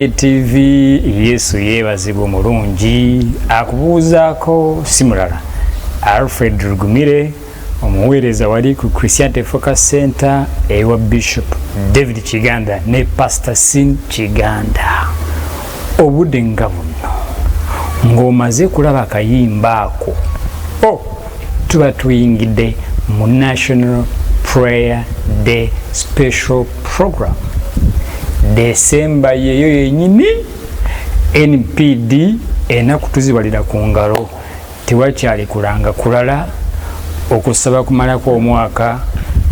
KTV Yesu yeebazibwe omulungi akubuuzaako si mulala Alfred Rugumire omuweereza wali ku Christianity Focus Center ewa Bishop David Kiganda ne Pastor Sin Kiganda. Obudde nga buno ng'omaze kulaba akayimba ako tuba tuyingidde mu National Prayer Day Special Program. Desemba yeyo yenyini NPD enaku tuzibalira ku ngalo tewakyali kulanga kulala okusaba kumalako omwaka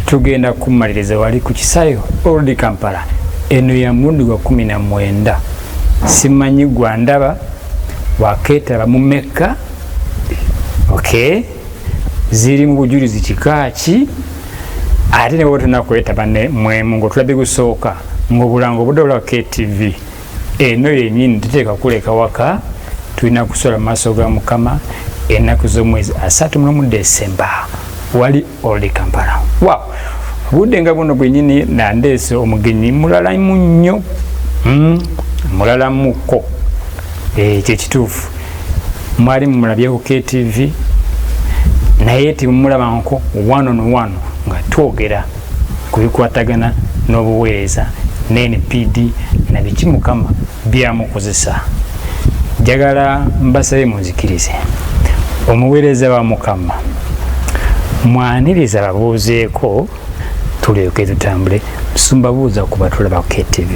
tugenda kumaliriza wali ku Kisayo Old Kampala eno ya mulundi gwa 19 simanyi gwandaba waketaba mu Mecca ziri mu bujulizi kikaaki ate ne wotuna kwetaba ne mwemu ng'otulabe gusooka ng'obulango budola KTV eno yenyini tuteeka kuleka waka tulina kusola maaso ga Mukama ennaku z'omwezi 31 Desemba wali Old Kampala. Wow, budde nga buno bwennyini nandeese omugenyi mulala munnyo mulala muko kyekituufu mwali mumulabye ku KTV naye timumulaba nko one on one nga twogera ku bikwatagana n'obuweereza n'NPD na biki Mukama byamukozesa. Njagala mbasabe munzikirize omuweereza wa Mukama mwaniriza babuuzeeko tuleke tutambule tusumba buuza ku batulaba ku KTV.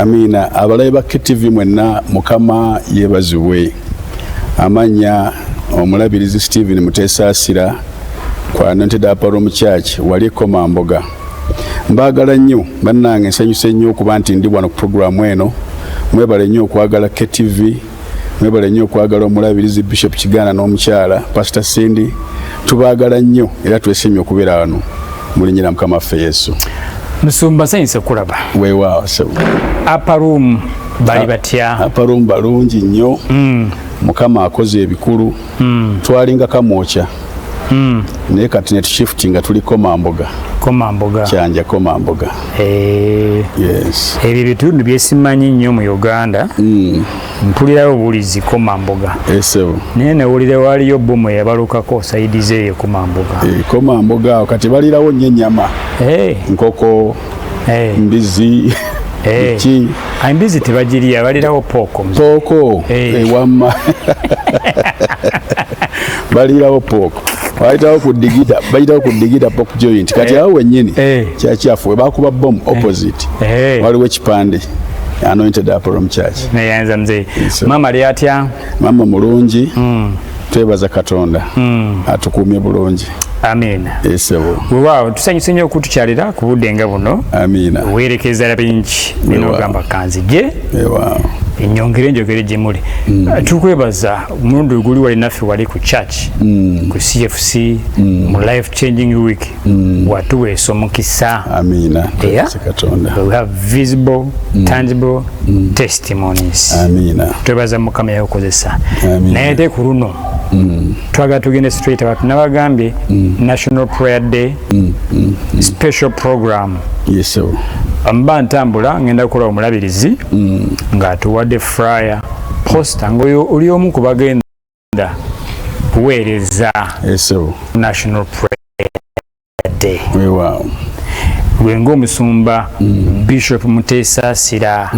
Amina. Abalabe ba KTV mwenna Mukama yeebazibwe. Amanya omulabirizi Stephen Mutesaasira kwa Anointed Upper Room Church wali Komamboga. Mbagala nnyo bannange nsanyuse nnyo okuba nti ndi wano ku programu eno. Mwebale nnyo okwagala KTV, mwebale nnyo okwagala omulabirizi Bishop Kiganda n'omukyala Pastor Cindy. Tubaagala nnyo era twesimye okubeera wano mu linnya lya Mukama waffe Yesu. Musumba nsanyuse kulaba. Weewaawo sebo. Upper Room bali batya? Upper Room balungi nnyo. Mukama akoze ebikulu. Twalinga kamwocha. Naye kati net shift nga tuli Komamboga. Kyanja Komamboga. Yes. Ebyo bitundu byesimanyi nnyo mu Uganda. Mpulirawo obulizi Komamboga. Esebo. Naye nawulira waliyo bomu yabalukako sayidi zeeyo Komamboga. Komamboga kati balirawo nnyo ennyama. Nkoko. Mbizi. Ki. Mbizi tebagiriya balirawo pooko. Ewamma. Balirawo pooko. Bayitawo ku digida pork joint kati awo wennyini kyakyafu we bakuba bomb opposite waliwo ekipande Anointed Upper Room Church. Nayanza mzee. Mama ali atya? Mama mulungi. Twebaza Katonda atukuumye bulungi. Amina. Esebo. Wow, tusanyuse nnyo okutukyalira ku budde nga buno. Amina. Weerekeza bingi binogamba kanzije. Wow. Enyongere njogere gye muli. Tukwebaza omulundi guli wali naffe wali ku church ku CFC mu life changing week watuweesa omukisa. Amina. Katonda. We have visible tangible testimonies. Amina. Twebaza Mukama yakozesa. Naye ate ku luno twagala tugende straight away nabagambye National Prayer Day Special Program. Yes sir. Amba ntambula ngenda kukola omulabirizi ng'atuwadde flyer poster ngoyo oli omu ku bagenda kuweereza National Prayer Day. Wow. Gwenga omusumba Bishop Mutesaasira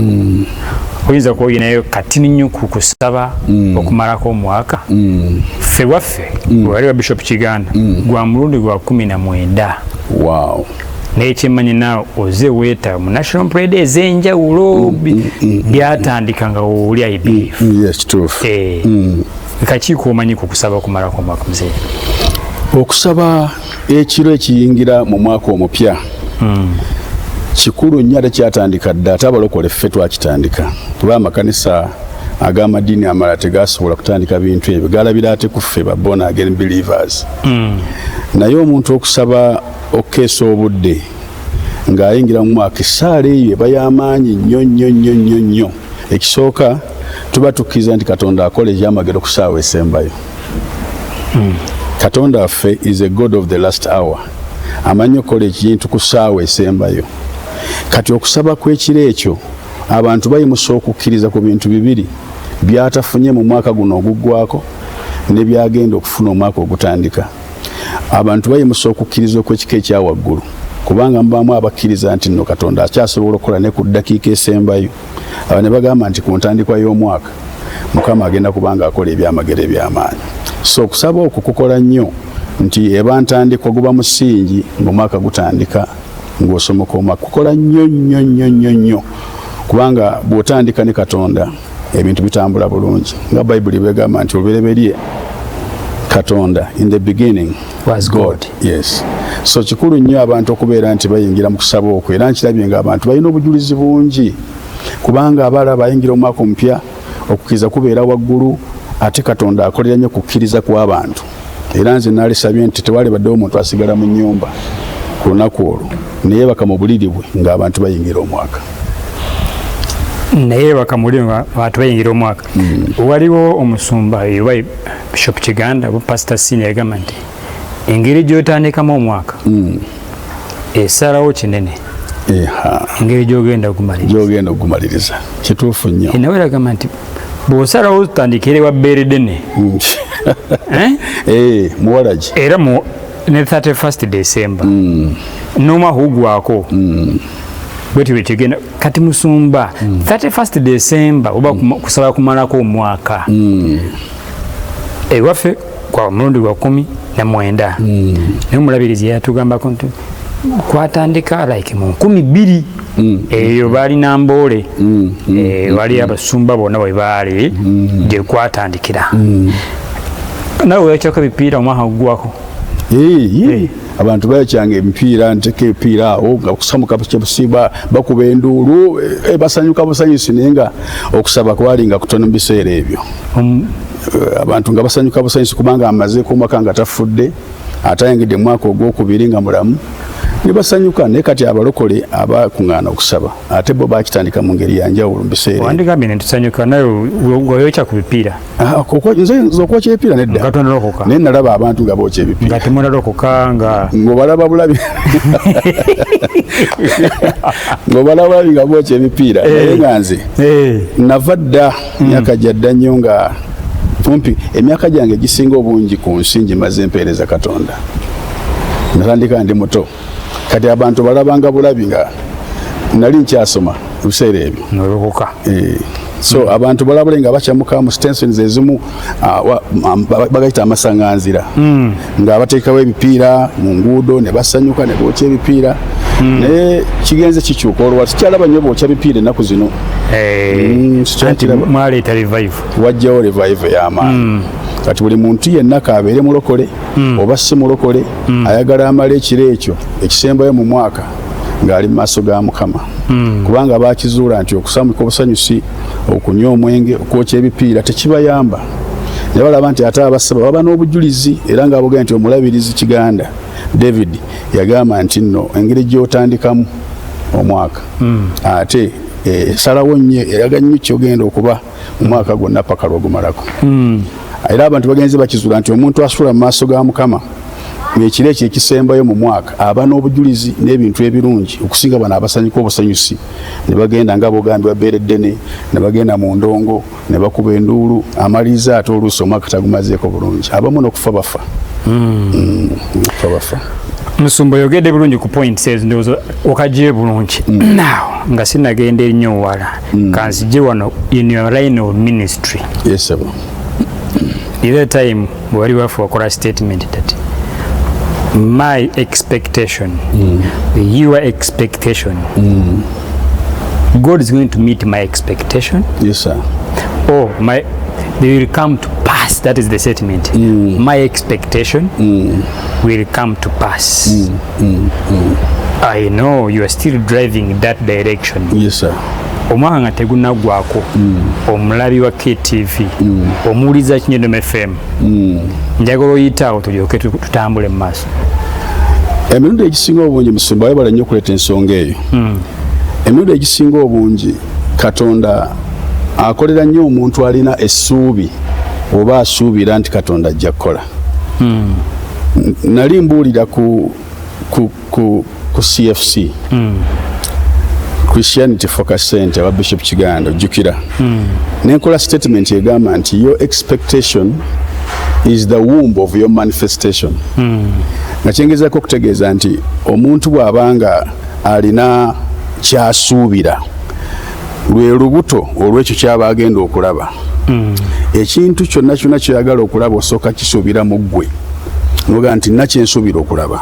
oyinza kuoyinayo katini nnyo ku kusaba okumalako omwaka ffe waffe wali wa Bishop Kiganda gwa mulundi gwa 19. Wow. Naye kyemmanyi naawe oze weeta mu National Prayer Day ez'enjawulo byatandika nga wooli I believe. Yes, kituufu. Kakiiko omanyi ku kusaba okumalako omwaka muzee? Okusaba ekiro ekiyingira mu mwaka omupya kikulu nnyo ate kyatandika dda ate abalokole ffe twakitandika kuba amakanisa ag'amadiini amalala tegasobola kutandika bintu ebyo galabira ate ku ffe ba born again believers. Naye omuntu okusaba okukeesa obudde ng'ayingira mu mwaka essaala eyo eba y'amaanyi nnyo. Ekisooka tuba tukkiriza nti Katonda akola ekyamagero ku ssaawa esembayo. Katonda waffe is a God of the last hour. Amanyi okukola ekintu ku ssaawa esembayo. Kati okusaba kw'ekiro ekyo abantu bayimusa okukkiriza ku bintu bibiri byatafunye mu mwaka guno oguggwako ne byagenda okufuna omwaka ogutandika. Abantu bayimusa okukkiriza okw'ekika ekyawaggulu kubanga mubaamu abakkiriza nti nno Katonda akyasobola okukola ne ku ddakiika esembayo. Abo ne bagamba nti ku ntandikwa y'omwaka Mukama agenda kubanga akola ebyamagero eby'amaanyi. So okusaba okwo kukola nnyo nti eba ntandikwa guba musingi ng'omwaka gutandika ng'osomoka omwaka kukola nnyo kubanga bw'otandika ne Katonda ebintu bitambula bulungi nga Bayibuli bwegamba nti olubereberye Katonda in the beginning was God. Yes. So kikulu nnyo abantu okubeera nti bayingira mu kusaba okwo era nkirabye ng'abantu balina obujulizi bungi kubanga abalala bayingira omwaka omupya okukkiriza kubeera waggulu ate Katonda akolera nnyo kukkiriza kw'abantu era nze naalisabye nti tewali baddewo omuntu asigala mu nnyumba ku lunaku olwo naye baka mu buliri bwe ng'abantu bayingira omwaka. Naye bakamuli abantu bayingira omwaka. Waliwo omusumba oba Bishop Kiganda oba Pastor Senior yagamba nti engeri gy'otandikamu omwaka esalawo kinene engeri gy'ogenda okumaliriza kituufu nnyo. nawe yagamba nti bw'osalawo otandikire wa bbeere ddene muwalagi era ne 31st December n'omwaka ogwako bwetyo bwekigenda kati musumba 31st December oba kusaba kumalako omwaka ewaffe kwa mulundi gwa 19 naye omulabirizi yatugambako nti kwatandika like mu 12 eyo balina Mboole wali abasumba bonna bwe baali gye kwatandikira nawe wekyako bipiira omwaka ogwako abantu bayakyanga emipiira nteka ebipiira awo nga kusamuka kyebusiba bakuba enduulu basanyuka busanyusi naye nga okusaba kwalinga kutono mu biseera ebyo. Abantu nga basanyuka busanyusi kubanga amazeeko omwaka nga tafudde atayingidde mwaka ogwokubiri nga mulamu ne basanyuka naye kati abalokole abakuŋŋaana okusaba ate bo bakitandika mu ngeri yanjawulo mu biseera wandigambye ne tusanyuka naye oyokya ku bipiira nze okwokya ebipiira nedda naye nalaba abantu nga bookya ebipiira nga temunalokoka ng'obalaba bulabi ng'obalaba bulabi nga bookya ebipiira naye nga nze nava dda myaka gyadda nnyo nga kumpi emyaka gyange egisinga obungi ku nsi ngimaze empeereza Katonda natandika ndi muto kati abantu balabanga bulabi nga nali nkyasoma ebiseera ebyo nolokoka. So abantu balabule nga bakyamuka mu stensons ezimu bagayita amasaŋŋanzira nga bateekawo ebipiira mu nguudo ne basanyuka ne bookya ebipiira naye kigenze kikyuka olwa sikyalaba nnyo bookya bipiira ennaku zino mwaleeta revive wajjawo revive y'amaanyi kati buli muntu yenna kabeere mulokole oba si mulokole ayagala amala ekiro ekyo ekisembayo mu mwaka ng'ali mu maaso ga Mukama kubanga bakizuula nti okusamuka obusanyusi okunywa omwenge okwokya ebipiira tekibayamba naye balaba nti ate abasaba baba n'obujulizi era ng'abogera nti omulabirizi Kiganda David yagamba nti nno engeri gy'otandikamu omwaka ate salawo nnyo eraga nnyo kyogenda okuba mu mwaka gwonna paka lw'ogumalako era abantu bagenze bakizuula nti omuntu asula mu maaso ga Mukama ekiro ekyo ekisembayo mu mwaka aba n'obujulizi n'ebintu ebirungi okusinga bano abasanyuka obusanyusi ne bagenda nga bogambye babeere ddene ne bagenda mu ndongo ne bakuba enduulu amaliriza ate oluusi omwaka tagumazeeko bulungi abamu n'okufa bafa bafa. Musumba yogedde bulungi ku point says ndowooza okagye bulungi now nga sinagenda ennyo wala kanzije wano in your line of ministry. Yes sir. Either time wali wafu wakola statement that my expectation your expectation God is going to meet my expectation. Yes sir. Oh my they will come to pass. That is the statement. My expectation will come to pass. I know you are still driving that direction. Yes sir. Omwaka nga tegunaggwako omulabi wa KTV omuwuliza Kinyonyi FM njagala oyitaawo tulyoke tutambule mu maaso. Emirundi egisinga obungi Musumba webala nnyo okuleeta ensonga eyo. Emirundi egisinga obungi Katonda akolera nnyo omuntu alina essuubi oba asuubira nti Katonda ajja kukola. Nali mbuulira ku CFC. Ku Christianity Focus Center wa Bishop Kiganda ojjukira nenkola statement egamba nti your expectation is the womb of your manifestation nga kyengezako okutegeeza nti omuntu bw'abanga alina kyasuubira lwe lubuto olw'ekyo kyaba agenda okulaba ekintu kyonna kyonna kyoyagala okulaba osooka kisuubira mu ggwe noga nti nakyensuubira okulaba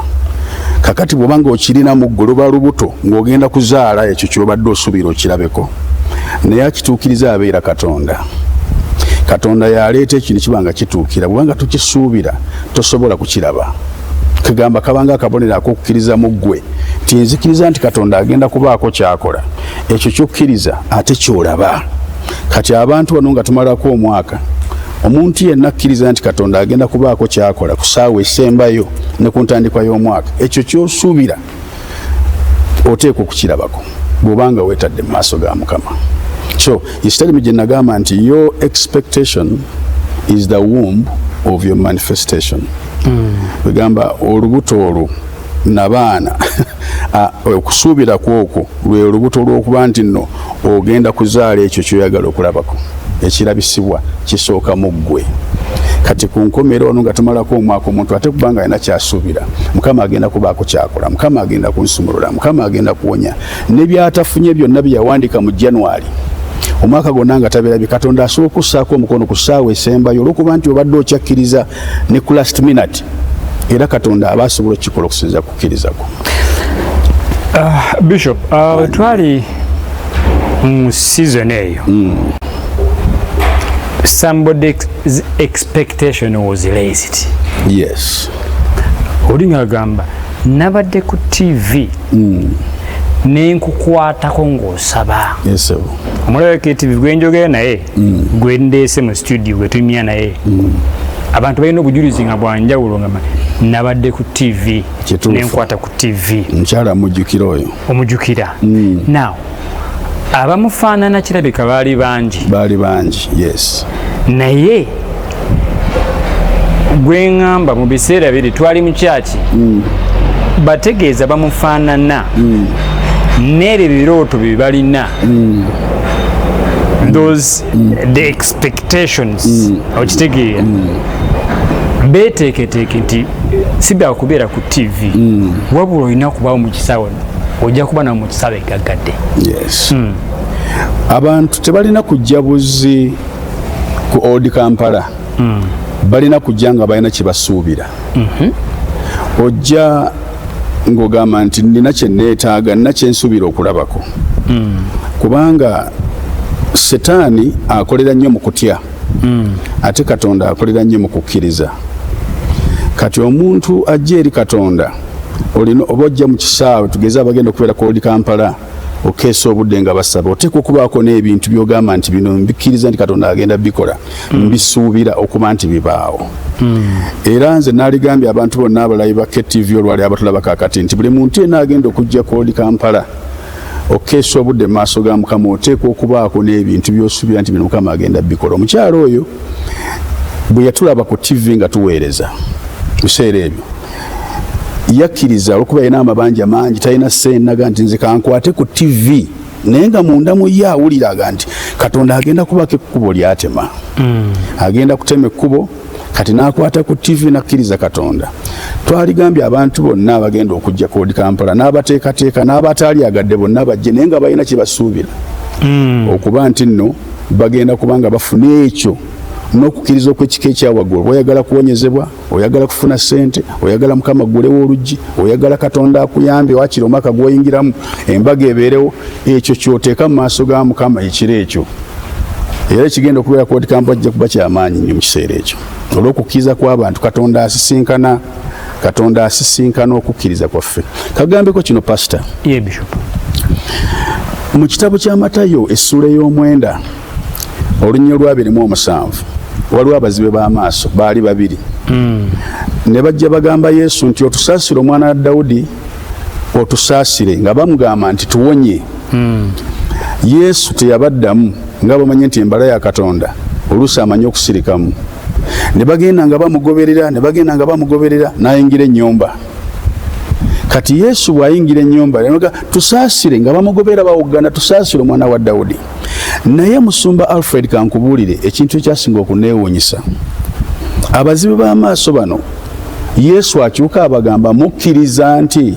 kakati bw'obanga okirina mu ggwe luba lubuto ng'ogenda kuzaala ekyo kyobadde osuubira okirabeko naye akituukiriza abeera Katonda yaleeta ekintu kibanga kituukira bw'obanga tukisuubira tosobola kukiraba kagamba kabanga akabonero ak'okukkiriza mu ggwe nti nzikiriza nti Katonda agenda kubaako kyakola ekyo ky'okkiriza ate kyolaba kati abantu bano nga tumalako omwaka omuntu yenna akkiriza nti Katonda agenda kubaako kyakola ku ssaawa esembayo ne ku ntandikwa y'omwaka ekyo ky'osuubira oteekwa okukirabako bw'obanga weetadde mu maaso ga Mukama. So isitali gye nagamba nti your expectation is the womb of your manifestation. Wegamba olubuto olwo nabaana okusuubira kwokwo lwe olubuto olw'okuba nti nno ogenda kuzaala ekyo kyoyagala okulabako ekirabisibwa kisooka mu ggwe. Kati ku nkomero ono nga tumalako omwaka omuntu ate kubanga alina kyasuubira Mukama agenda kubaako kyakola, Mukama agenda kunsumulula, Mukama agenda kuwonya n'ebyatafunye byonna bye yawandiika mu January omwaka gwonna nga tabeera Katonda asobola okussaako omukono ku ssaawa esembayo olw'okuba nti obadde okyakkiriza ne ku last minute era Katonda aba asobola okukikola okusinza kukkirizako. Bishop, twali mu season eyo somebody's expectation was raised. Yes. Oli ng'agamba nabadde ku TV nenkukwatako ng'osaba. Yes sir. Omulala KTV gwe njogera naye gwe ndeese mu studio gwe tumya naye abantu balina obujulizi nga bwanjawulo nga nabadde ku TV nenkwata ku TV. Mukyala amujjukira oyo. Omujjukira. Now abamufaanana kirabika baali bangi. Yes. Naye gwe ngamba mu biseera biri twali mu kyaki bategeeza bamufaanana n'ebyo birooto bye balina those the expectations okitegeera beeteeketeeke nti sibya kubeera ku TV wabula olina kubaawo mu kisaawe ojja kuba na mu kisaawe gaggadde. Yes. Abantu tebalina kujja buzi ku Old Kampala balina kujja nga balina kye basuubira. Ojja ng'ogamba nti nina kye neetaaga, nina kye nsuubira okulabako kubanga Setaani akolera nnyo mu kutya ate Katonda akolera nnyo mu kukkiriza. Kati omuntu ajja eri Katonda olina oba ojja mu kisaawe tugeze abagenda okubeera ku Old Kampala okeesa obudde nga basaba oteekwa okubaako n'ebintu by'ogamba nti bino mbikkiriza nti Katonda agenda bikola mbisuubira okuba nti bibaawo. Era nze naaligambye abantu bonna abalayi ba KTV olwali abatulaba kaakati nti buli muntu yenna agenda okujja ku Old Kampala okeesa obudde mu maaso ga Mukama oteekwa okubaako n'ebintu by'osuubira nti bino Mukama agenda bikola. Omukyalo oyo bwe yatulaba ku TV nga tuweereza biseera ebyo yakkiriza olwokuba yina amabanja mangi talina ssennaga nti nze kankwate ku TV naye nga munda mu ye awuliraga nti Katonda agenda kubako ekkubo lyatema agenda kutema ekkubo kati n'akwata ku TV nakkiriza Katonda. Twaligambye abantu bonna abagenda okujja ku Old Kampala n'abateekateeka n'abataali agadde bonna bajje naye nga balina kye basuubira okuba nti nno bagenda kubanga bafuna ekyo n'okukkiriza okw'ekika ekyawaggulu. Oyagala kuwonyezebwa, oyagala kufuna ssente, oyagala Mukama ggulewo oluggi, oyagala Katonda akuyambe wakiri omwaka gw'oyingiramu embaga ebeerewo, ekyo ky'oteeka mu maaso ga Mukama ekiro ekyo. Era ekigenda okubeera ku Old Kampala ajja kuba ky'amaanyi nnyo mu kiseera ekyo olw'okukkiriza kw'abantu. Katonda asisinkana okukkiriza kwaffe. Kagambeko kino Pastor. Yeah, Bishop. Mu kitabo kya Matayo essuula y'omwenda olunnyo lwa 27 waliwo abazibe b'amaaso baali babiri ne bajja bagamba Yesu nti otusaasire omwana wa Dawudi otusaasire nga bamugamba nti tuwonye. Yesu teyabaddamu nga bamanye nti embala ya Katonda oluusi amanyi okusirikamu. Ne bagenda nga bamugoberera n'ayingira ennyumba. kati Yesu bw'ayingira ennyumba nebaga tusaasire nga bamugobera bawugana tusaasire omwana wa Dawudi. Naye Musumba Alfred kankubuulire ekintu ekyasinga okuneewuunyisa abazibu b'amaaso bano Yesu akyuka abagamba mukkiriza nti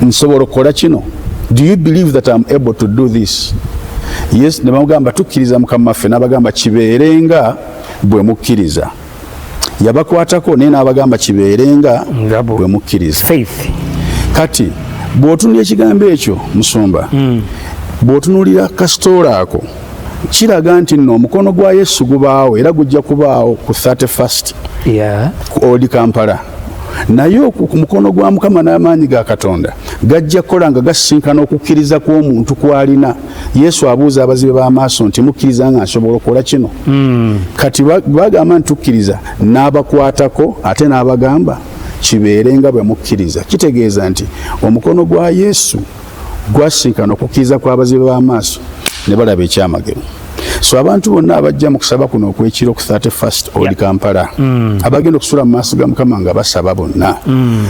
nsobola okukola kino. Do you believe that I'm able to do this? Yes, ne bamugamba tukkiriza Mukama waffe, n'abagamba kibeerenga bwe mukkiriza. Yabakwatako naye n'abagamba kibeerenga bwe mukkiriza. Kati bw'otunulira ekigambo ekyo Musumba, bw'otunuulira kasitoola ako kiraga nti nno omukono gwa Yesu gubaawo era gujja kubaawo ku 31st ku Old Kampala. Naye ku mukono gwa Mukama n'amaanyi ga Katonda gajja kukola nga gasisinkana okukkiriza kw'omuntu kw'alina. Yesu abuuza abazibe b'amaaso nti mukkiriza nga nsobola okukola kino? Kati bagamba nti tukkiriza, n'abakwatako ate n'abagamba kibeerenga bwe mukkiriza. Kitegeeza nti omukono gwa Yesu gwasisinkana okukkiriza kw'abazibe b'amaaso ne balaba ekyamagero. So abantu bonna abajja mu kusaba kuno okwekiro ku 31st Old Kampala abagenda okusula mu maaso ga Mukama nga basaba bonna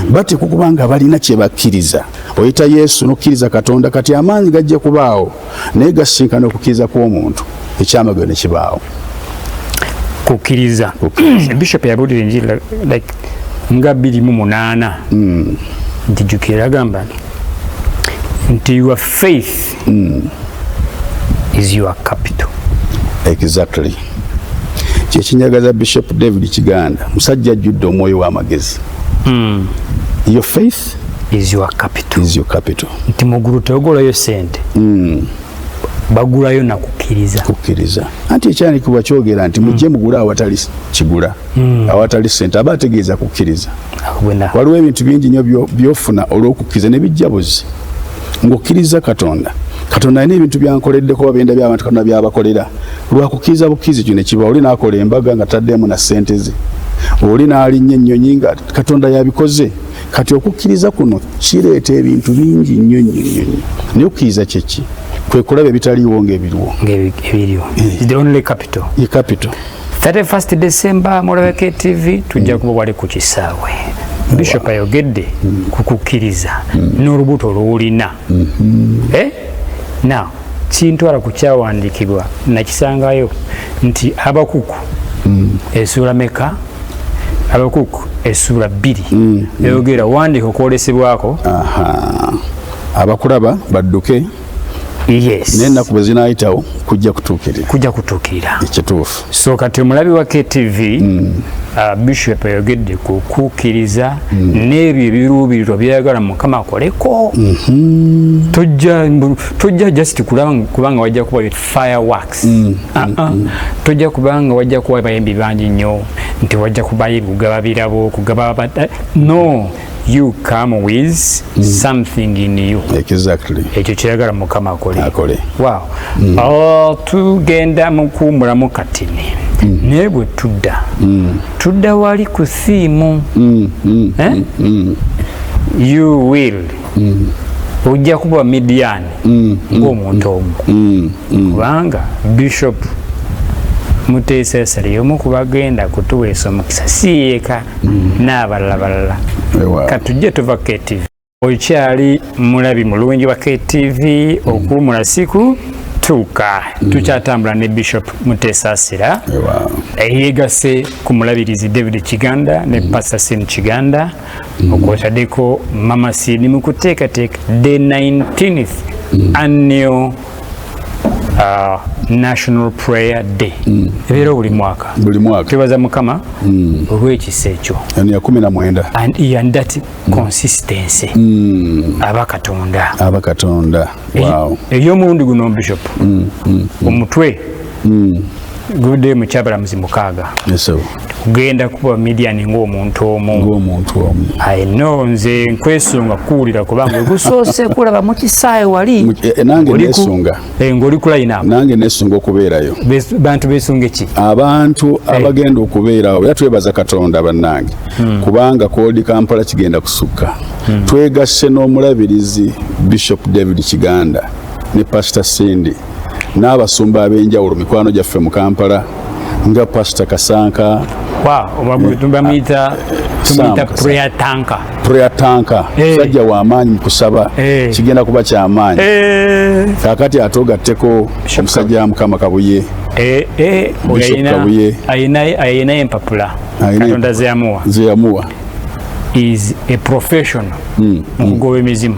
bati kukubanga balina kye bakkiriza. Oyita Yesu n'okkiriza Katonda, kati amaanyi gajja kubaawo naye gasisinkana okukkiriza kw'omuntu, ekyamagero ne kibaawo. Kukkiriza Bishop yabuulira enjiri like nga 28 nti jjukira agamba nti your faith is your capital. Exactly. Kyekinyagaza Bishop David Kiganda, musajja ajjudde omwoyo w'amagezi. Your faith is your capital. Is your capital. Nti mugulu tegulayo sente. Bagulayo na kukkiriza. Kukkiriza. Anti ekyanikibwa kyogera nti mujje mugula awatali kigula. Awatali sente aba ategeeza kukkiriza. Waliwo ebintu bingi nnyo byofuna olw'okukkiriza ne bijja buzzi. Ng'okkiriza Katonda. Katonda alina ebintu byankoleddeko babenda by'abantu Katonda byabakolera. Lwakukkiriza bukkiriza kino kiba oli n'akola embaga nga taddemu na ssente ze. Oli n'alinnya ennyonyi nga Katonda yabikoze. Kati okukkiriza kuno kireeta ebintu bingi nnyo nnyo nnyo. Naye okukkiriza kye ki? Kwe kulaba ebitaliiwo ng'ebiriwo. Ng'ebiriwo. It's the only capital. Ye capital. 31st December Mulaba KTV tujja kuba wali ku kisaawe. Bishop ayogedde kukukkiriza n'olubuto lw'olina. Now kintwala ku kyawandiikibwa nakisangayo nti Abakuku essuula meka? Abakuku essuula 2 yogera wandiika okwolesebwako abakulaba badduke. Yes. N'ennaku bwe zinaayitawo kujja kutuukirira ekituufu. So kati omulabi wa KTV Bishop ayogedde ku kukkiriza n'ebyo ebiruubirirwa byayagala Mukama akoleko. Tojja just kubanga wajja kuba fireworks. Tojja kubanga wajja kuba bayimbi bangi nnyo nti wajja kubayo kugaba birabo kugaba no. You come with something in you. Exactly. Ekyo kyayagala Mukama akole. Wow. Tugenda mu kuwummulamu katini. Naye bwe tudda wali ku theme. You will. Ojja kuba Midian ng'omuntu omu. Kubanga Bishop Muteesa Sali omu ku bagenda kutuweesa omukisa si yeeka n'abalala. Katujje tuva KTV. Okyali mulabi mulungi wa KTV okuwummula siku tuuka. Tukyatambula ne Bishop Muteesa Sira yeegase ku mulabirizi David Kiganda ne Pastor Sim Kiganda okwotadeko Mama Sidi mu kuteekateeka the 19th annual National Prayer Day. Ebeera buli mwaka. Twebaza Mukama olw'ekisa ekyo. Ano ya 19. And that consistency. Abakatonda. Wow. Ey'omulundi guno Bishop. Omutwe. Gudde mu Kyabalamuzi 6. Yes. Kugenda kuba Midian ng'omuntu omu. I know nze nkwesunga kuwulira kubanga gusoose kulaba mu kisaawe wali. Nange nesunga. Ng'oli ku line up. Nange nesunga okubeerayo. Bantu beesunga ki? Abantu abagenda okubeerawo. Era twebaza Katonda bannange. Kubanga ku Old Kampala kigenda kusukka. Twegasse n'omulabirizi Bishop David Kiganda ne Pastor Cindy n'abasumba ab'enjawulo mikwano gyaffe mu Kampala nga Pastor Kasanka. Tumuyita prayer tanker. prayer tanka sajja wa maanyi mu kusaba kigenda kuba kyamaanyi kakati atogatteko omusajja Mukama Kabuye ayina empapula Katonda zeyamuwa is a professional mu kugoba emizimu.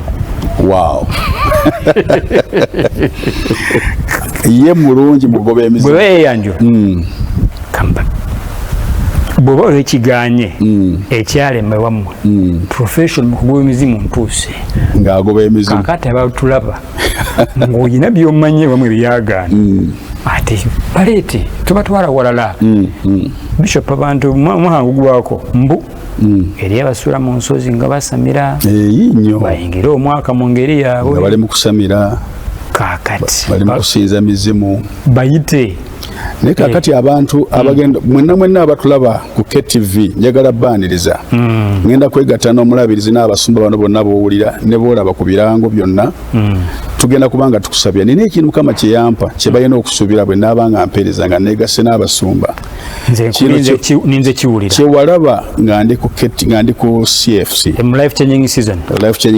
Wow. Ye mulungi mugoba emizimu bwe yeyanjula kamba bw'oba olwekiganye ekyalema wammwe professional mu kugoba emizimu ntuuse ng'agoba emizimu kakati abatulaba ng'olina by'omanye bamwe byagaana ate baleete tubatwala walala Bishop abantu muhangu gwako mbu eri abasula mu nsozi nga basamira nnyo bayingira omwaka mu ngeri yaabwe nga bali mu kusamira kakati bali mu kusinza mizimu bayite naye kakati abantu abagenda mwenna abatulaba ku KTV njagala baaniriza ngenda kwegatta n'omulabirizi n'abasumba bano bonna bowulira ne boolaba ku birango byonna tugenda kubanga tukusabira nina ekintu Mukama kye yampa kye balina okusuubira bwe naabanga mpeereza nga neegase n'abasumba ninze kiwulira kyewalaba nga ndi ku CFC life changing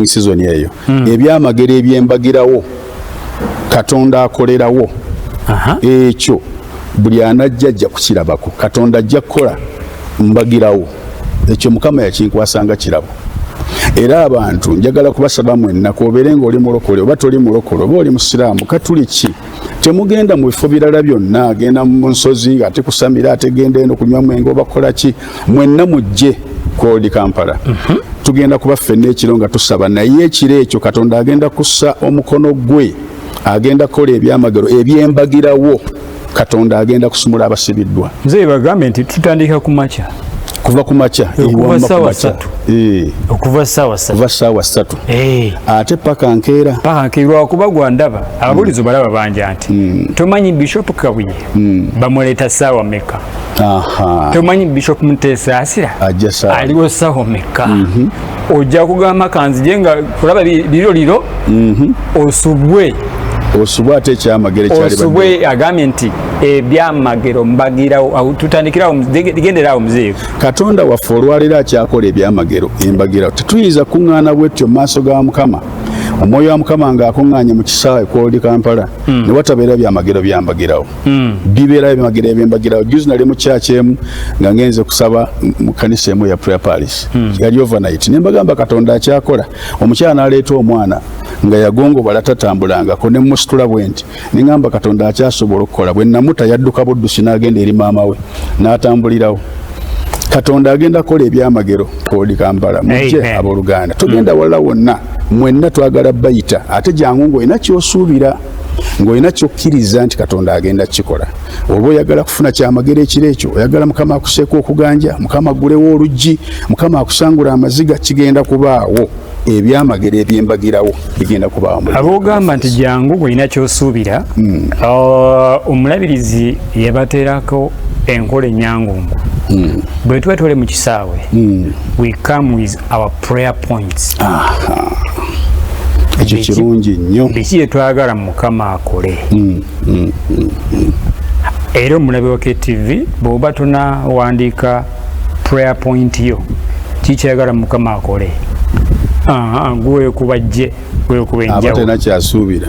season eyo ebyamagero ebyembagirawo Katonda akolerawo ekyo buli anajja kukirabako Katonda ajja kukola mbagirawo ekyo Mukama yakinkwasanga kirabo era abantu njagala kubasaba mwenna kobeere ng'oli mulokole oba toli mulokole oba oli musiraamu katuli ki temugenda mu bifo birala byonna agenda mu nsozi ate kusamira ate genda eno kunywa mwenge oba kola ki mwenna mujje kwoli Kampala tugenda kuba ffenna ekiro nga tusaba naye ekiro ekyo Katonda agenda kussa omukono gwe agenda kukola ebyamagero ebyembagirawo Katonda agenda kusumula abasibiddwa nze bagambe nti tutandika ku makya kuva ku makya okuva ssaawa 3 ate paka nkeera wakuba gwandaba ababulizo balaba banja nti tomanyi Bishop Kabuye bamuleeta ssaawa meka tomanyi Bishop Muteesa Asira aliwo ssaawa meka ojja kugamba kanzije nga kulaba liro osubwe ate ekyamagero osubwe agambye nti ebyamagero mbagirawo tutandikirawo genderawo muzeeyo Katonda waffe olwaliro akyakola ebyamagero embagirawo tetuyinza kuŋŋaana bwetyo mu maaso ga Mukama omwoyo wa Mukama ng'akuŋŋaanye mu kisaawe kwoli Kampala ne watabeera byamagero byambagirawo bibeera ebyamagero ebyembagirawo juzi nali mu kyaki emu nga ngenze kusaba mu kanisa emu ya Prayer Palace yali overnight ne mbagamba Katonda akyakola omukyala n'aleeta omwana nga yagongobala tatambulangako ne musitula bwe nti ne ŋŋamba Katonda akyasobola okukola bwe namuta yadduka buddusi n'agenda eri maama we n'atambulirawo Katonda agenda kukola ebyamagero kwoli Kampala mujje abooluganda tugenda wala wonna mwenna twagala bayita ate jangu ng'olina kyosuubira ng'olina kyokkiriza nti Katonda agenda kikola oba oyagala kufuna kyamagero ekiro ekyo oyagala Mukama akuseeko okuganja Mukama aggulewo oluggi Mukama akusangula amaziga kigenda kubaawo ebyamagero ebyembagirawo bigenda kubaawo aboogamba nti jangu ng'olina kyosuubira omulabirizi yabateerako enkola enyangungu bwe tuba tuli mu kisaawe we come with our prayer points ekyo kirungi nnyo biki bye twagala Mukama akole era omulabi wa KTV bw'oba tunawandiika prayer point yo kikyayagala Mukama akole gwekubajje gwekuba enjawulo aba tena kyasuubira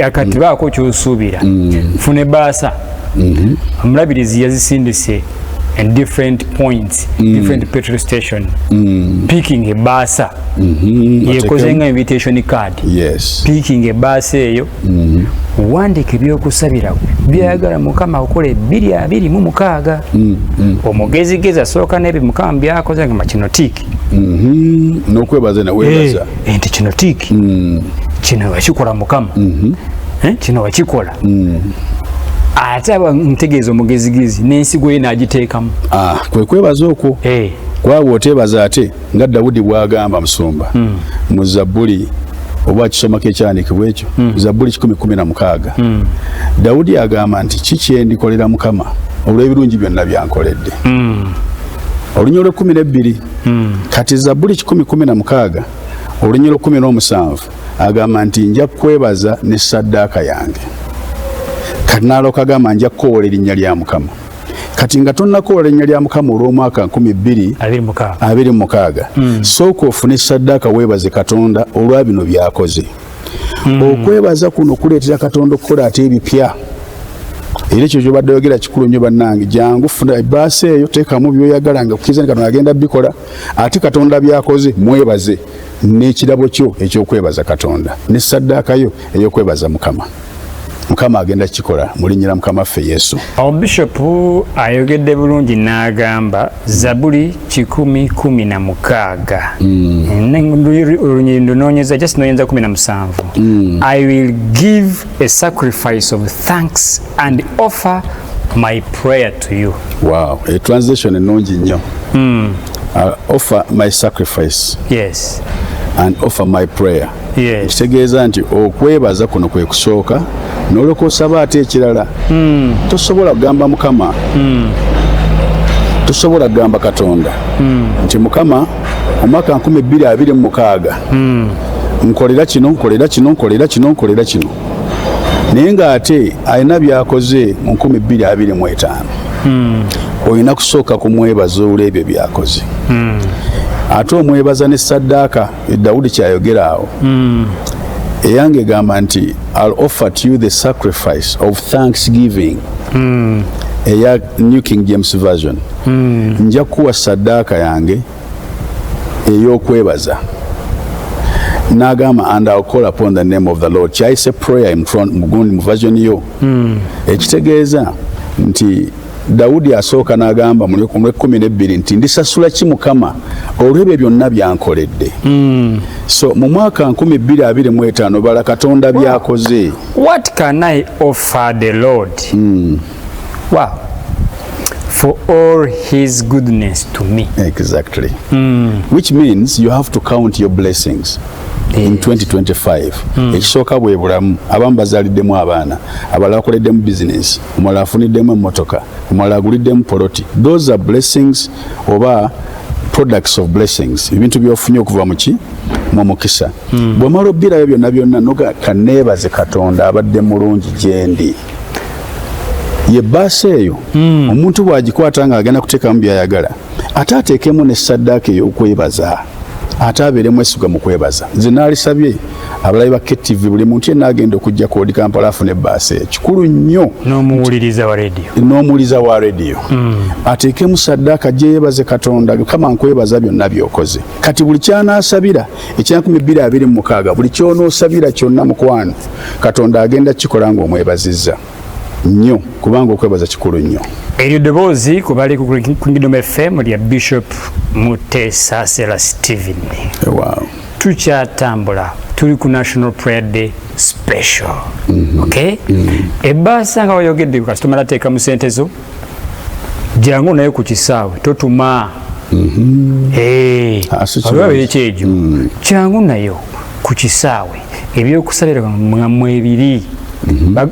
akati baako kyosuubira fune baasa omulabirizi yazisindise and different points different petrol station picking a basa yekoze nga invitation card picking a basa eyo wandike byokusabira byagala Mukama okole 226 omugezigeza sooka n'ebyo Mukama byakoze nga kino tiki n'okwebaza na webaza enti kino tiki kino wakikola Mukama kino wakikola ate ntegeeza omugezigizi n'ensigo ye n'agiteekamu kwe kwebaza okwo kwaba oteebaza ate nga Dawudi bw'agamba Musumba mu Zabbuli oba akisomako ekyanikibwa ekyo Zabbuli 116 Dawudi agamba nti kiki endikolera Mukama olw'ebirungi byonna byankoledde olunyolo 12 kati Zabbuli 116 olunyolo 17 agamba nti nja kwebaza ne saddaaka yange kanalo kagamba nja kukola erinnya lya Mukama kati nga tonnakola erinnya lya Mukama olw'omwaka 2026 sooka ofune saddaaka weebaze Katonda olwa bino byakoze. Okwebaza kuno kuleetera Katonda okukola ate ebipya. Era ekyo kyobadde oyogera kikulu nnyo bannange, jangu funa ebbaasa eyo teekamu byoyagala nga okkiriza nti Katonda agenda bikola, ate Katonda byakoze mwebaze n'ekirabo kyo ekyokwebaza Katonda ne saddaaka yo ey'okwebaza Mukama. Mukama agenda kikola mu linnya lya Mukama waffe Yesu. Bishop ayogedde bulungi n'agamba Zaburi 10:16. Ndinoonyeza just noonyeza 17. I will give a sacrifice of thanks and offer my prayer to you. Wow, a translation ennungi nnyo. Offer my sacrifice. Yes. And offer my prayer. Yes. Kitegeeza nti okwebaza kuno kwe kusooka n'olyoka osaba ate ekirala. Tosobola kugamba Mukama, tosobola kugamba Katonda nti Mukama omwaka 2026 nkolera kino nkolera kino nkolera kino nkolera kino, naye ng'ate alina byakoze mu 2025. Olina kusooka kumwebaza olw'ebyo byakoze. Ate omwebaza ne saddaaka Dawudi kyayogera awo. Eyange egamba nti I'll offer to you the sacrifice of thanksgiving. Eya New King James Version. Nja kuwa saddaaka yange ey'okwebaza. N'agamba and I'll call upon the name of the Lord. Kyayise prayer mu version yo. Ekitegeeza nti Dawudi asooka n'agamba mu 12 nti ndisasula ki Mukama olw'ebyo byonna byankoledde. So mu mwaka 2025 bala Katonda byakoze. What can I offer the Lord? Wow. For all his goodness to me. Exactly. Which means you have to count your blessings. In 2025 ekisooka bwe bulamu, abamu bazaaliddemu abaana, abalala bakoleddemu business, omulala afuniddemu emmotoka, omulala aguliddemu poloti. Those are blessings oba products of blessings, ebintu byofunye okuva mu mukisa. Bw'omala obbirayo byonna byonna noga kaneebaze Katonda abadde mulungi gye ndi. Ye bbaasa eyo omuntu bw'agikwata ng'agenda kuteekamu by'ayagala, ate ateekemu ne saddaaka ey'okwebaza, ate abeere mwesiga mu kwebaza. Nze naalisabye abalabi ba KTV buli muntu yenna agenda okujja koodi Kampala afune bbaasa eyo. Kikulu nnyo n'omuwuliriza wa radio ateekemu saddaaka gye yeebaze Katonda, Mukama nkwebaza byonna by'okoze. Kati buli ky'anaasabira ekya 2026 buli ky'onoosabira kyonna mukwano Katonda agenda kikola ng'omwebazizza nnyo, kubanga okwebaza kikulu nnyo. Eryo ddoboozi ku bali ku Kingdom FM lya Bishop Mutesasela Stephen. Wow. Tukyatambula tuli ku National Prayer Day special. Okay? Ebbaasa nga wayogedde kasitoma lateeka mu ssente zo, jangu naye ku kisaawe totuma. Olwaba ekyejo jangu nayo ku kisaawe ebyokusabira mu ebiri.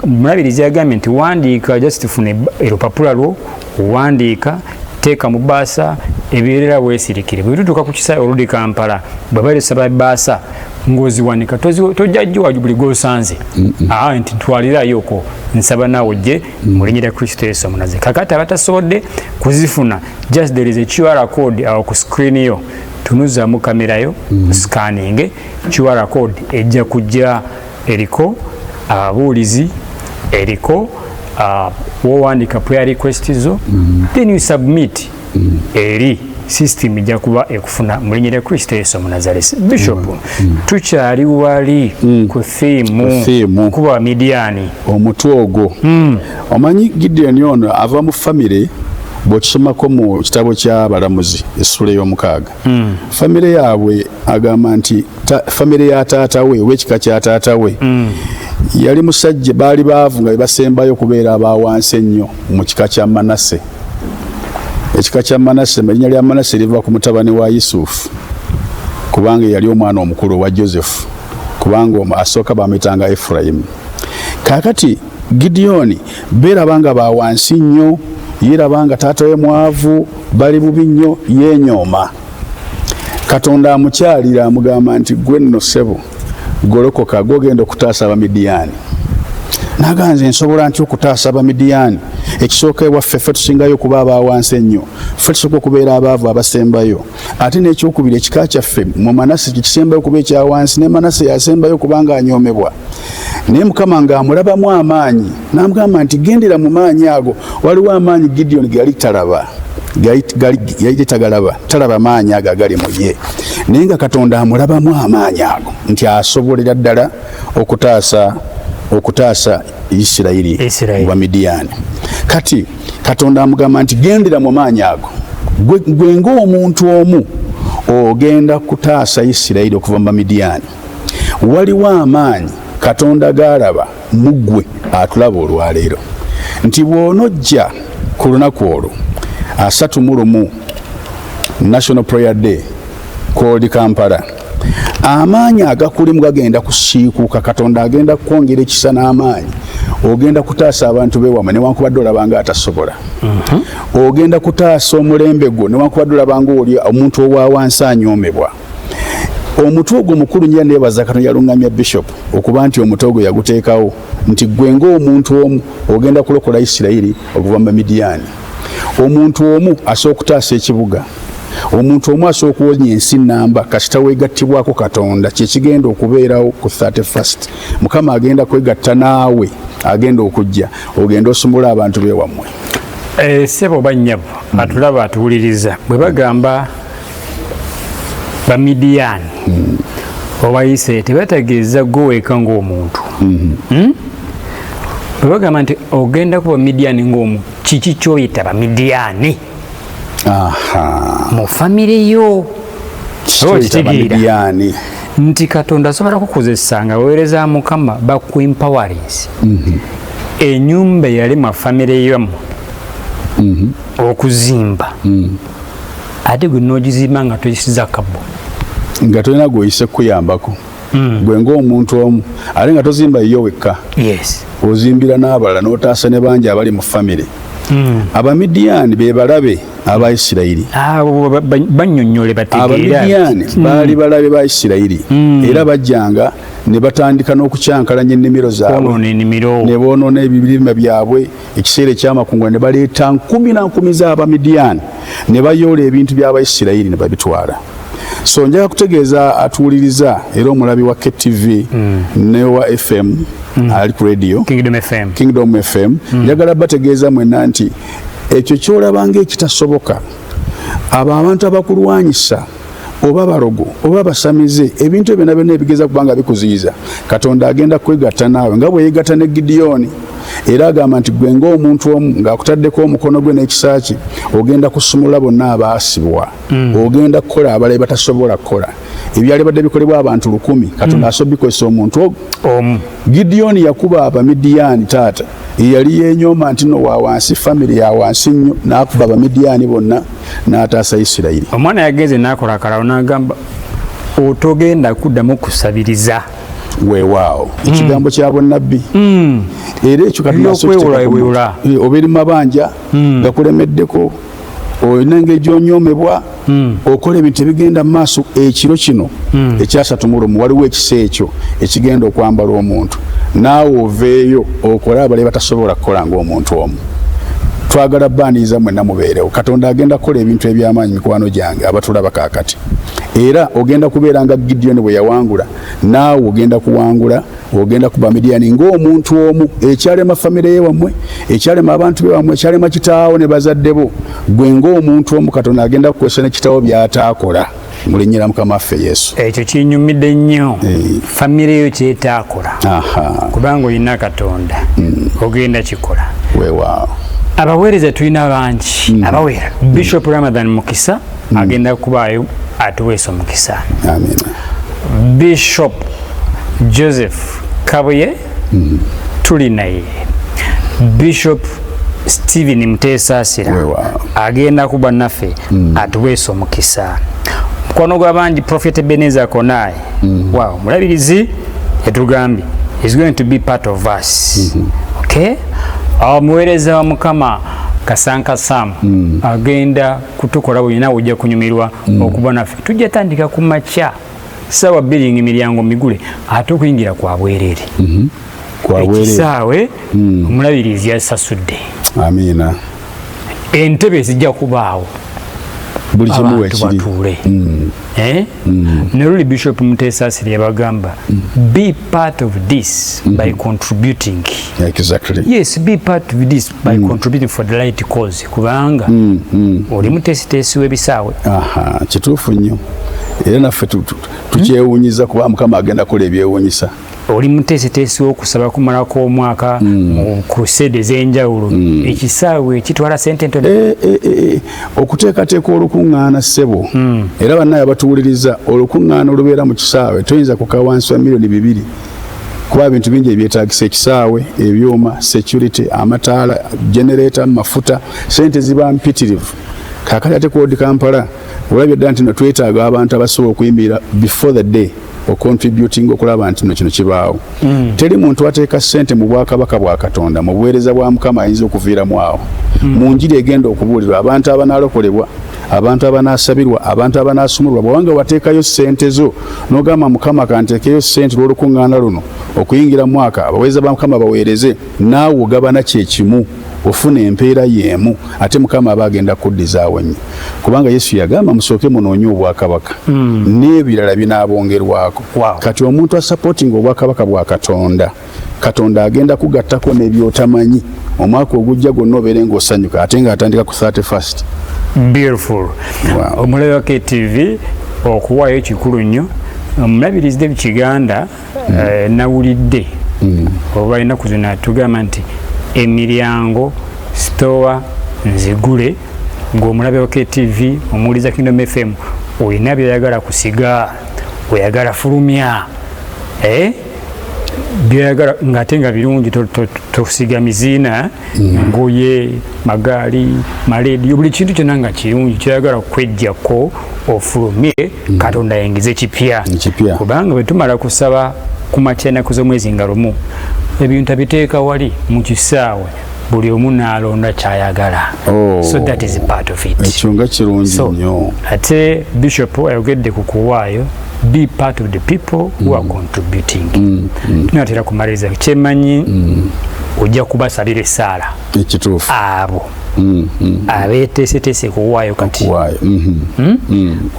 Mulabirizi yagambye nti wandiika just fune olupapula lwo, wandiika teeka mu bbaasa ebeerera weesirikire. Bwe tutuuka ku kisaawe oludi Kampala bwe balesaba bbaasa ng'oziwanika tojja jjuwa buli gw'osanze. Nti twalirayoko nsaba naawe ojje mu linnya lya Kristo Yesu Omunazi. Kakati abatasobodde kuzifuna, just there is a QR code awo ku screen yo, tunuzaamu kamera yo scanning, QR code ejja kujja eriko ababuulizi, eriko wowandika prayer request zo, then you submit eri system ejja kuba ekufuna mu linnya lya Kristo Yesu Omunazalesi. Bishop, tukyali wali ku theme kuba Midiani omutwe ogwo. Omanyi Gideon ono ava mu family bw'okisomako mu kitabo ky'Abalamuzi essula y'omukaaga. Family yaabwe agamba nti family ya taata we w'ekika kya taata we yali musajja, baali baavu nga basembayo kubeera abawansi ennyo mu kika kya Manase. Ekika kya Manase, erinnya lya Manase liva ku mutabani wa Yusufu, kubanga yali omwana omukulu wa Josefu, kubanga asooka baamitanga Efulayimu. Kaakati Gideoni beerabanga bawansi nnyo, yeerabanga taata we mwavu, bali bubi nnyo, yeenyooma. Katonda amukyalira amugamba nti gwe nno ssebo golokoka, gogenda okutaasa Abamidiyaani. naganze nsobola ntyo okutaasa Abamidiyaani ekisooka ewaffe ffe tusingayo okuba abawansi ennyo ffe tusooka okubeera abaavu abasembayo ate n'ekyokubiri ekika kyaffe mu Manase kisembayo okuba ekyawansi ne Manase yasembayo kubanga anyoomebwa naye Mukama ng'amulabamu amaanyi n'amugamba nti gendera mu maanyi ago waliwo amaanyi Gideon ge yali talaba yali tagalaba talaba maanyi ago agali mu ye naye nga Katonda amulabamu amaanyi ago nti asobolera ddala okutaasa Isirayiri wa Midiyaani. Kati Katonda amugamba nti gendera mu maanyi ago gwe ng'omuntu omu ogenda kutaasa Isirayiri okuva mu Midiyaani. Waliwo amaanyi Katonda gaalaba mu ggwe atulaba olwaleero nti bw'onojja ku lunaku olwo 31 National Prayer Day called Kampala, amaanyi agakulimu gagenda kusiikuuka. Katonda agenda kwongera ekisa n'amaanyi. Ogenda kutaasa abantu beewamwe newankubadde olabanga atasobola. Ogenda kutaasa omulembe gwo newankubadde olabanga oli omuntu owawansi anyoomebwa. Omutwe ogwo mukulu nnyo neebaza Katonda yaluŋŋamya Bishop okuba nti omutwe ogwo yaguteekawo nti gwe ng'omuntu omu ogenda kulokola Isirayiri okuva mu Midiyaani. Omuntu omu asooka okutaasa ekibuga. Omuntu omu asooka okuwonya ensi nnamba kasita weegattibwako Katonda kyekigenda okubeerawo ku 31st. Mukama agenda kwegatta naawe agenda okujja ogenda osumula abantu beewamwe. Ssebo bannyabo atulaba atuwuliriza bwe bagamba Bamidiyaani oba Isirayiri tebategeeza gweweeka ng'omuntu. Bwe bagamba nti ogenda kuba Midiyaani ng'omu kiki kyoyita Bamidiyaani mu famire yo okitegeera nti Katonda asobola kukozesa nga weereza Mukama bakuempowerinze ennyumba eyali mu famire yamu okuzimba ate gwe n'ogizimba nga toyisiza kabo nga tolina gweoyise kukuyambako gwe ng'omuntu omu ate nga tozimba yo wekka ozimbira n'abalala n'otaasa ne bangi abali mu famire. Abamidiyaani be balabe aba Isirayiri. Bannyonnyole bategeera. Abamidiyaani baali balabe ba Isirayiri era bajjanga ne batandika n'okukyankalanya ennimiro zaabwe ne boonoona ebirime byabwe. Ekiseera eky'amakungula ne baleeta nkumi na nkumi z'Abamidiyaani ne bayoola ebintu by'Abayisirayiri ne babitwala. So njaga kutegeeza atuwuliriza era omulabi wa KTV ne wa FM ali ku radio Kingdom FM njagala bategeeza mwenna nti ekyo kyolabanga ekitasoboka abantu abakulwanyisa oba barogo oba basamize ebintu ebyo nabyo nebigeza kubanga bikuziyiza Katonda agenda kwegatta naawe nga bwe yegatta ne Gideoni era agamba nti gwe ng'omuntu omu ng'akutaddeko omukono gwe n'ekisaaki ogenda kusumula bonna abaasibwa ogenda kukola abalabe batasobola kukola ebyali badde bikolebwa abantu 100 Katonda asobola bikozesa omuntu omu. Gideoni yakuba Abamidiyaani taata yali yenyooma nti no wa wansi famire ya wansi nnyo n'akuba Abamidiyaani bonna n'ataasa Isirayiri. Omwana yagenze n'akola akalawo n'agamba otogenda kuddamu kusabiriza weewaawo ekigambo kya bonnabbi era ekyo Katonda obeeri mabanja gakulemeddeko olina engeri gy'onyoomebwa okola ebintu ebigenda mu maaso. Ekiro kino ekyasatumulomu waliwo ekisa ekyo ekigenda okwambala omuntu naawe oveeyo okole abalabe batasobola kukola ng'omuntu omu. Twagala bbaaniiza mwenna mubeerewo. Katonda agenda kukola ebintu eby'amaanyi mikwano gyange abatulaba kaakati era ogenda kubeera nga Gideoni bwe yawangula naawe ogenda kuwangula ogenda kuba Midiyaani ng'omuntu omu ekyalema famire ye wammwe ekyalema abantu be wammwe ekyalema kitaawo ne bazadde bo gwe ng'omuntu omu Katonda agenda kukozesa ne kitaawo by'ataakola mu linnya lya Mukama waffe Yesu. Ekyo kinyumidde nnyo famire yo kyetaakola kubanga olina Katonda ogenda kikola weewaawo. Abaweereza tulina bangi abaweera. Bishop Ramadan Mukisa agenda kubaayo atuweesa omukisa. Bishop Joseph Kabuye tuli naye. Bishop Stephen Muteesasira agenda kuba naffe atuweesa omukisa. Mukwano gw'abangi Prophet Ebenezer Konayi wow mulabirizi yatugambye is going to be part of us. Okay? Omuweereza wa Mukama Kasanka Sam agenda kutukola bulina ujja kunyumirwa okuba naffe. Tujja tandika ku makya sawa billing emiryango migule ate okuyingira kwa bwerere ekisaawe omulabirizi yasasudde. Amina. Entebe zijja kubaawo buli kimu wekiri. Neruli Bishop Muteesa Asili yabagamba be part of this by contributing. Exactly. Yes, be part of this by contributing for the right cause. Kubanga oli mutesitesi w'ebisaawe. Aha, kituufu nnyo. Era naffe tukyewuunyiza kuba Mukama agenda kola ebyewuunyisa. Oli mutesitesi w'okusaba kumalako omwaka mu crusade ez'enjawulo. Ekisaawe kitwala ssente ntono. Okuteekateeka olukuŋŋaana ssebo. Era bannaye abatuwuliriza olukuŋŋaana olubeera mu kisaawe toyinza kuka wansi wa $2 million. Kuba ebintu bingi ebyetaagisa ekisaawe, ebyuma, security, amataala, generator, mafuta, ssente ziba mpitirivu. Kaakati ate Kodi Kampala olabye ddala nti twetaaga abantu abasobola okuyimirira before the day o contributing okulaba nti kino kibaawo. Teri muntu ateeka ssente mu bwakabaka bwa Katonda mu buweereza bwa Mukama ayinza okuviiramu awo. Mu njiri egenda okubuulirwa abantu abanalokolebwa, abantu abanaasabirwa, abantu abanaasumulwa. Bw'obanga wateekayo ssente zo n'ogamba Mukama kanteekeyo ssente lw'olukuŋŋaana luno okuyingira mu mwaka abaweereza ba Mukama baweereze, naawe ogabana kyekimu ofuna empeera y'emu, ate Mukama aba agenda kuddizaawo nnyo. Kubanga Yesu yagamba musooke munoonye obwakabaka n'ebirala binaabongerwako. Kati omuntu asupporting obwakabaka bwa Katonda, Katonda agenda kugattako n'ebyotamanyi omwaka ogujja gwonna obeere ng'osanyuka ate ng'atandika ku 31st. Beautiful. Omulabi wa KTV okuwaayo kikulu nnyo. Omulabirizi Kiganda nawulidde oba ennaku zino atugamba nti emiryango store nzigule ng'omulabi wa KTV omuwuliza Kingdom FM olina byayagala kusiga, oyagala fulumya, byayagala ng'ate nga birungi tosiga miziina, ngoye, magaali, maleediyo, buli kintu kyonna nga kirungi kyayagala kwejjako ofulumye, Katonda yengize kipya. Kubanga bwe tumala kusaba ku makya ennaku z'omwezi nga lumu, ebintu abiteeka wali mu kisaawe, buli omu n'alonda kyayagala. So that is part of it. Ekyo nga kirungi nnyo. Ate Bishop ayogedde ku kuwaayo, be part of the people who are contributing. Tunatera kumaliriza kyemanyi ojja kubasalira essaala. Ekituufu. Abo abeeteeseteese kuwaayo kati.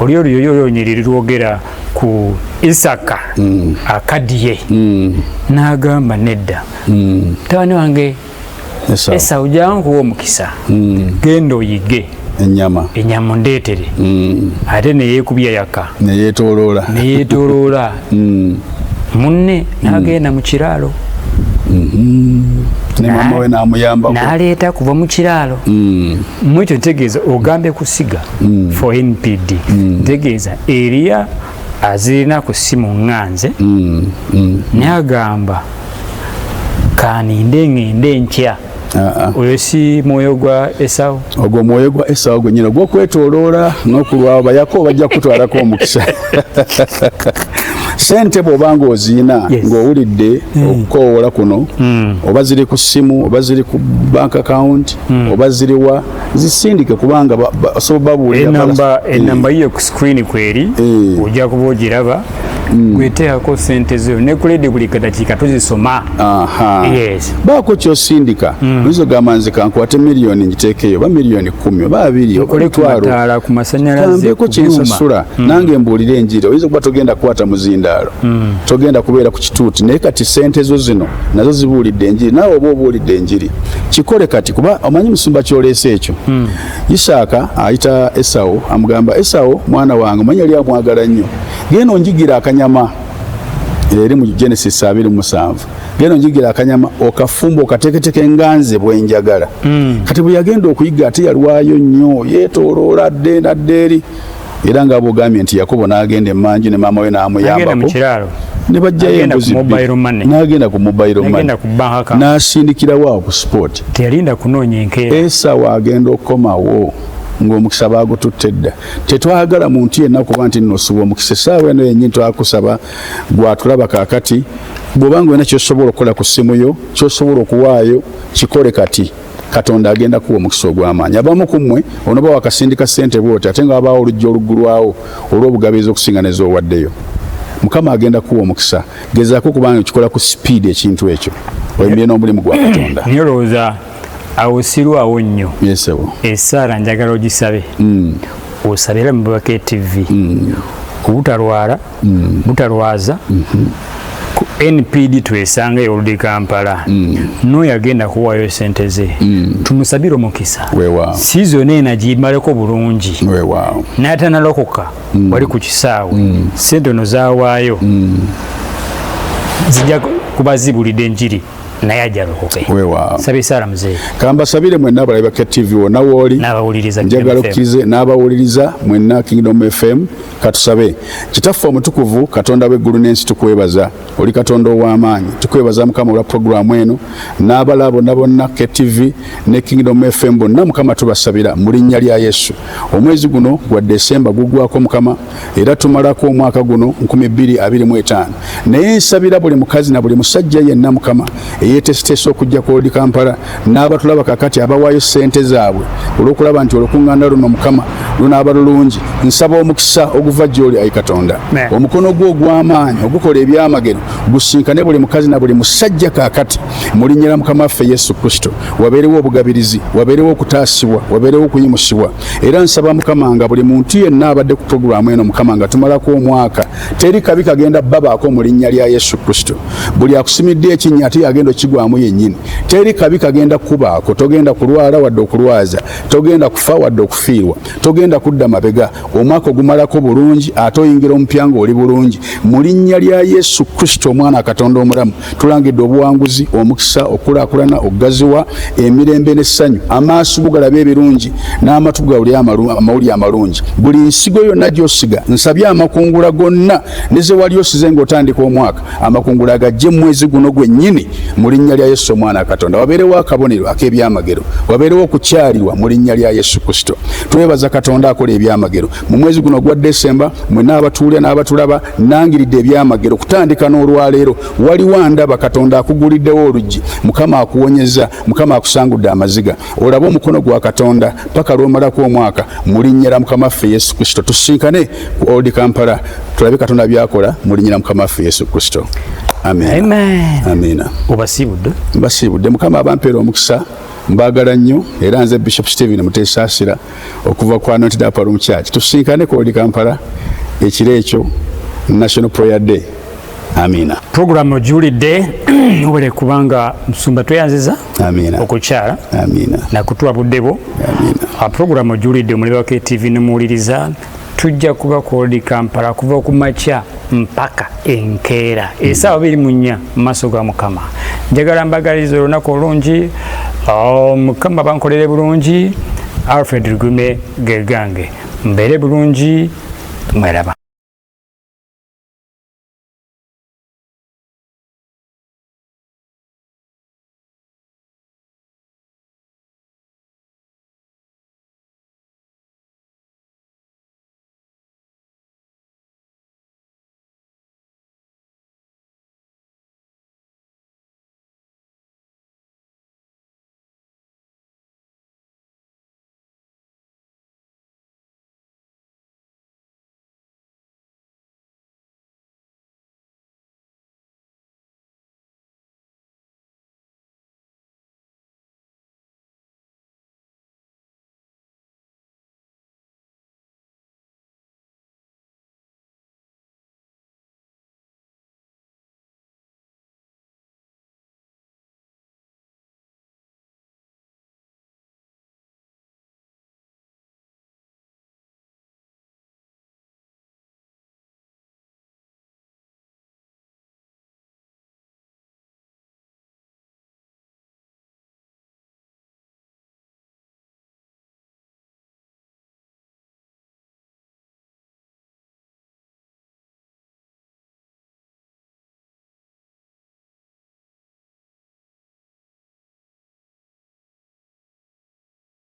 Oli olyo nyiriri lwogera ku Isaka akadiye n'agamba nedda tabani wange Esau jangu omukisa genda oyige ennyama ndeetere ate neyeekubya yaka neyeetooloola munne n'agenda mu kiraalo n'aleeta kuva mu kiraalo. Mwekyo ntegeeza ogambe kusiga for NPD ntegeeza Eriya azirina ku ssimu ŋŋanze n'agamba kaninde ngende nkya. Oyo si mwoyo gwa Esau? Ogwo mwoyo gwa Esau gwennyina gw'okwetooloola n'okulwawo Yakobo bajja kutwalako omukisa. Sente bw'obanga oziina ng'owulidde okukoowoola kuno, oba ziri ku ssimu, oba ziri ku bank account, oba ziriwa, zisindike kubanga osobola babuulira. Enamba yiyo ku screen kweri ojja kuba ogiraba. Gweteekako sente zo ne kulede buli kadakiika tuzisoma. Baako kyosindika oyinza ogamba nze kankwate miliyoni ngiteekeyo oba miliyoni 10 oba 2 okolekutwala ku masanyalaze tambeko kyensasula nange mbuulira enjiri oyinza okuba togenda kukwata muzindaalo togenda kubeera ku kituuti naye kati sente zo zino nazo zibuulidde enjiri naawe oba obuulidde enjiri kikole kati kuba omanyi musumba kyoleese ekyo. Isaaka ayita Esau amugamba Esau mwana wange omanyi yali amwagala nnyo genda onjigira akanyama eri mu Genesis 27 genda onjigira akanyama okafumba okateketeke nganze bwenjagala. Kati bwe yagenda okuyiga ate yalwayo nnyo yeetooloola dde nadde eri era nga bw'ogambye nti Yakobo n'agenda emmanju ne maama we n'amuyambako ne bajjayo embuzi n'agenda ku mobile money n'asindikirawo awo ku sport teyalinda kunoonya enkeera. Esau agenda okukomawo ng'omukisa baagututte dda. Tetwagala muntu yenna kuba nti nnosuba omukisa essaawa eno yennyini twakusaba gwatulaba kaakati bw'obanga olina ky'osobola okukola ku ssimu yo ky'osobola okuwaayo kikole kati Katonda agenda kuwa omukisa ogw'amaanyi. Abamu ku mmwe onoba wakasindika ssente bw'oti ate nga wabaawo oluggi oluggulwawo olw'obugabizi okusinga n'ez'owaddeyo. Mukama agenda kuwa omukisa gezaako kubanga kikola ku speed ekintu ekyo oyimire n'omulimu gwa Katonda. Niyo lowooza awo sirwawo nnyo. Yes ebo. Essaala njagala ogisabe. Osabira mu Bubaka TV. Ku butalwala, butalwaza. Ku NPD twesanga oludi Kampala. N'oyo agenda kuwaayo sente ze. Tumusabire omukisa. Weewaawo. Season eno agimaleko bulungi. Weewaawo. N'atanalokoka wali ku kisaawe. Sente ono zaawaayo. Zijja kuba zibulidde enjiri. Naye ajalokoke. Weewaawo. Sabe Sara mzee. Kamba sabire mwenna abalaba Bubaka TV wonna wooli. N'abawuliriza njagala okkize n'abawuliriza mwenna Kingdom FM katusabe. Kitaffe omutukuvu Katonda w'eggulu n'ensi tukwebaza. Oli Katonda ow'amaanyi. Tukwebaza Mukama olwa programu eno n'abalaba bonna bonna KTV ne Kingdom FM bonna Mukama tubasabira mu linnya lya Yesu. Omwezi guno gwa Desemba gugwako Mukama era tumalako omwaka guno 2025. Naye nsabira buli mukazi na buli musajja yenna Mukama yetesiteso okujja ku Odi Kampala n'abatulaba kakati abawaayo sente zaabwe olw'okulaba nti olukuŋŋaana luno Mukama lunaaba lulungi. Nsaba omukisa oguva gy'oli Ayi Katonda, omukono gwo ogw'amaanyi ogukola ebyamagero gusinkane buli mukazi na buli musajja kakati mu linnya lya Mukama waffe Yesu Kristo. Wabeerewo obugabirizi, wabeerewo okutaasibwa, wabeerewo okuyimusibwa. Era nsaba Mukama nga buli muntu yenna abadde ku puroguramu eno Mukama nga tumalako omwaka teri kabi kagenda babaako mu linnya lya Yesu Kristo. Buli akusimidde ekinnya ate yagenda okigwamu yennyini. Teri kabi kagenda kubaako. Togenda kulwala wadde okulwaza, togenda kufa wadde okufiirwa, togenda kudda mabega. Omwaka ogumalako bulungi ate oyingira omupya ng'oli bulungi mu linnya lya Yesu Kristo Omwana Katonda omulamu. Tulangidde obuwanguzi, omukisa, okulaakulana, okugaziwa, emirembe n'essanyu. Amaaso go galabe ebirungi n'amatu gawulire amawulire amalungi. Buli nsigo yonna gy'osiga nsabye amakungula gonna ne ze wali osize ng'otandika omwaka amakungula agajje mu mwezi guno gwennyini mu linnya lya Yesu Omwana Katonda. Wabeerewo akabonero ak'ebyamagero, wabeerewo okukyalirwa mu linnya lya Yesu Kristo. Twebaza Katonda akola ebyamagero mu mwezi guno gwa Desemba. Mwenna abatuulira n'abatulaba nangiridde ebyamagero kutandika n'olwaleero. Waliwo ndaba Katonda akuguliddewo oluggi. Mukama akuwonyeza, Mukama akusangudde amaziga. Olabe omukono gwa Katonda paka lw'omalako omwaka mu linnya lya Mukama waffe Yesu Kristo. Tusinkane ku Odi Kampala tulabe Katonda byakola mu linnya lya Mukama waffe Yesu Kristo. Amen. Amen. Amina. Obasiibudde. Mbasiibudde. Mukama abampeera omukisa. Mbagala nnyo era nze Bishop Stephen Mutesaasira okuva ku Anointed Upper Room Church. Tusinkane ku Odi Kampala ekiro ekyo National Prayer Day. Amina. Program ojulidde obere kubanga Musumba tweyanziza. Amina. Okukyala. Amina. Na kutuwa buddebo. Amina. Program ojulidde omulebe wa KTV nemuwuliriza tujja kuba ku Odi Kampala kuva ku makya mpaka enkeera essaawa 24 mu maaso ga Mukama. Njagala mbagaliza olunaku olungi, Mukama bankolere bulungi. Alfred Lugume gegange mbeere bulungi mweraba.